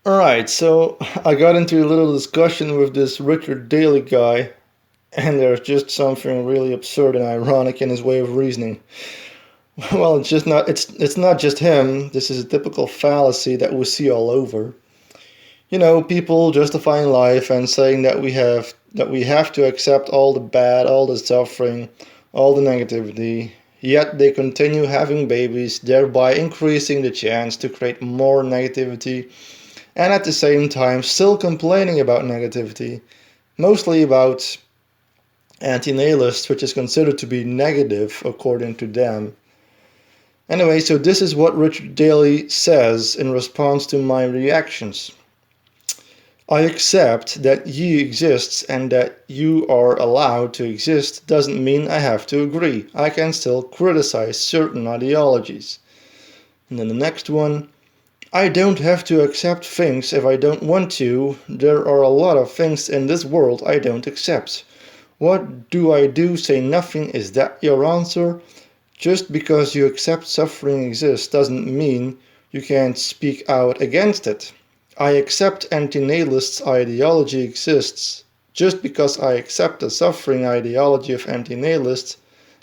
Alright, so I got into a little discussion with this Richard Daly guy, and there's just something really absurd and ironic in his way of reasoning. Well, it's not just him. This is a typical fallacy that we see all over. People justifying life and saying that we have to accept all the bad, all the suffering, all the negativity, yet they continue having babies, thereby increasing the chance to create more negativity, and at the same time still complaining about negativity, mostly about anti-nihilists, which is considered to be negative according to them. Anyway, so this is what Richard Daly says in response to my reactions. I accept that you exists and that you are allowed to exist doesn't mean I have to agree. I can still criticize certain ideologies. And then the next one, I don't have to accept things if I don't want to. There are a lot of things in this world I don't accept. What do I do? Say nothing? Is that your answer? Just because you accept suffering exists doesn't mean you can't speak out against it. I accept anti-nihilist ideology exists. Just because I accept the suffering ideology of anti-nihilists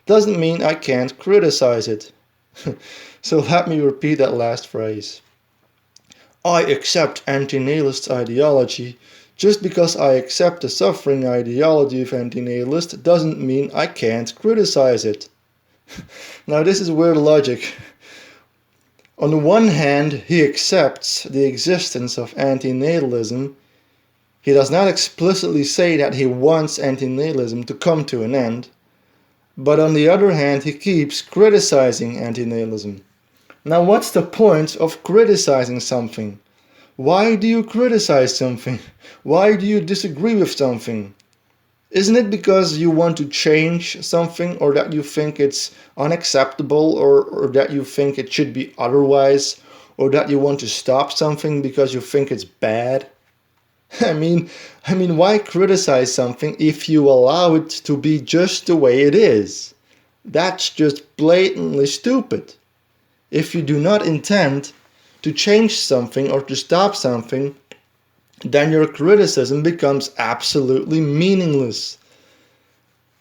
doesn't mean I can't criticize it. So let me repeat that last phrase. I accept anti-nihilist ideology. Just because I accept the suffering ideology of anti-nihilist doesn't mean I can't criticize it. Now this is weird logic. On the one hand, he accepts the existence of anti-natalism. He does not explicitly say that he wants anti-natalism to come to an end. But on the other hand, he keeps criticizing anti-natalism. Now what's the point of criticizing something? Why do you criticize something? Why do you disagree with something? Isn't it because you want to change something, or that you think it's unacceptable, or that you think it should be otherwise, or that you want to stop something because you think it's bad? I mean, why criticize something if you allow it to be just the way it is? That's just blatantly stupid. If you do not intend to change something or to stop something, then your criticism becomes absolutely meaningless.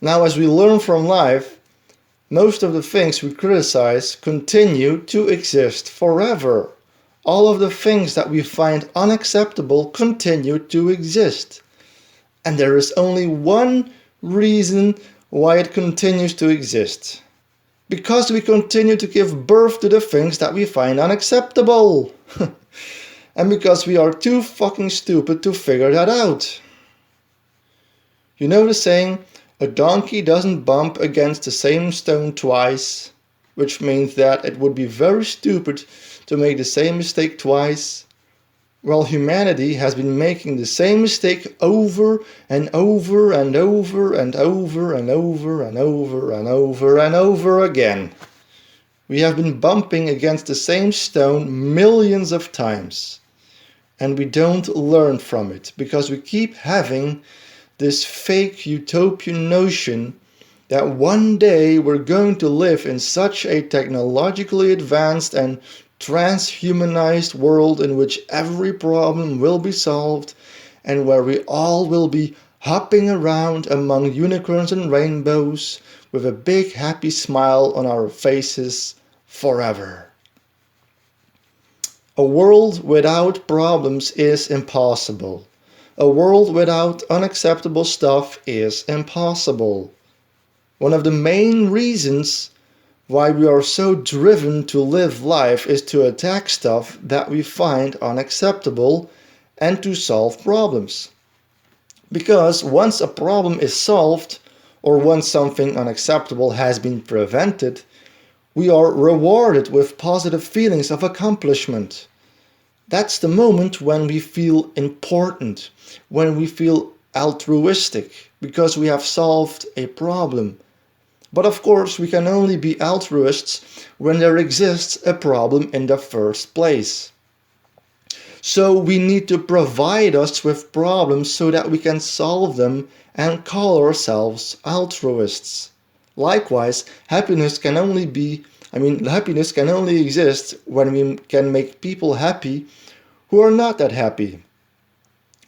Now, as we learn from life, most of the things we criticize continue to exist forever. All of the things that we find unacceptable continue to exist. And there is only one reason why it continues to exist. Because we continue to give birth to the things that we find unacceptable. And because we are too fucking stupid to figure that out. You know the saying, a donkey doesn't bump against the same stone twice, which means that it would be very stupid to make the same mistake twice. Well, humanity has been making the same mistake over and over and over and over and over and over and over and over again. We have been bumping against the same stone millions of times. And we don't learn from it because we keep having this fake utopian notion that one day we're going to live in such a technologically advanced and transhumanized world in which every problem will be solved and where we all will be hopping around among unicorns and rainbows with a big happy smile on our faces forever. A world without problems is impossible. A world without unacceptable stuff is impossible. One of the main reasons why we are so driven to live life is to attack stuff that we find unacceptable and to solve problems. Because once a problem is solved, or once something unacceptable has been prevented, we are rewarded with positive feelings of accomplishment. That's the moment when we feel important, when we feel altruistic, because we have solved a problem. But of course, we can only be altruists when there exists a problem in the first place. So we need to provide us with problems so that we can solve them and call ourselves altruists. Likewise, happiness can only exist when we can make people happy who are not that happy.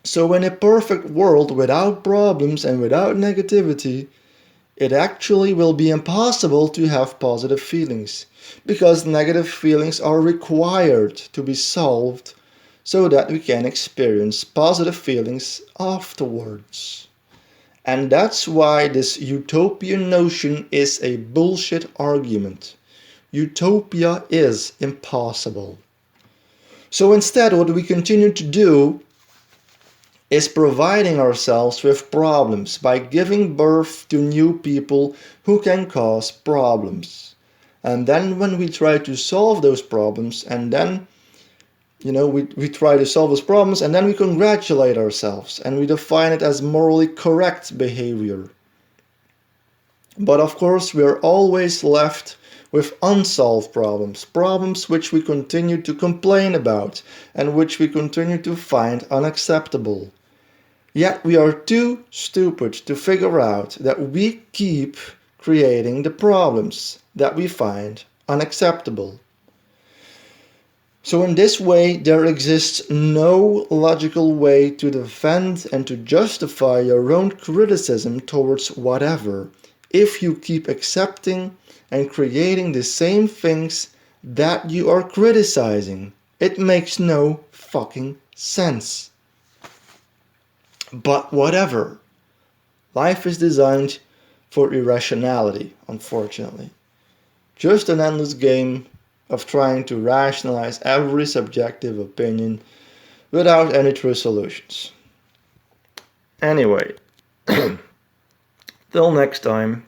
So in a perfect world without problems and without negativity, it actually will be impossible to have positive feelings, because negative feelings are required to be solved so that we can experience positive feelings afterwards. And that's why this utopian notion is a bullshit argument. Utopia is impossible. So instead, what we continue to do is providing ourselves with problems by giving birth to new people who can cause problems. And then when we try to solve those problems, and then we try to solve those problems, and then we congratulate ourselves and we define it as morally correct behavior. But of course, we are always left with unsolved problems, problems which we continue to complain about and which we continue to find unacceptable. Yet we are too stupid to figure out that we keep creating the problems that we find unacceptable. So in this way, there exists no logical way to defend and to justify your own criticism towards whatever, if you keep accepting and creating the same things that you are criticizing. It makes no fucking sense. But whatever. Life is designed for irrationality, unfortunately. Just an endless game of trying to rationalize every subjective opinion without any true solutions. Anyway, till next time.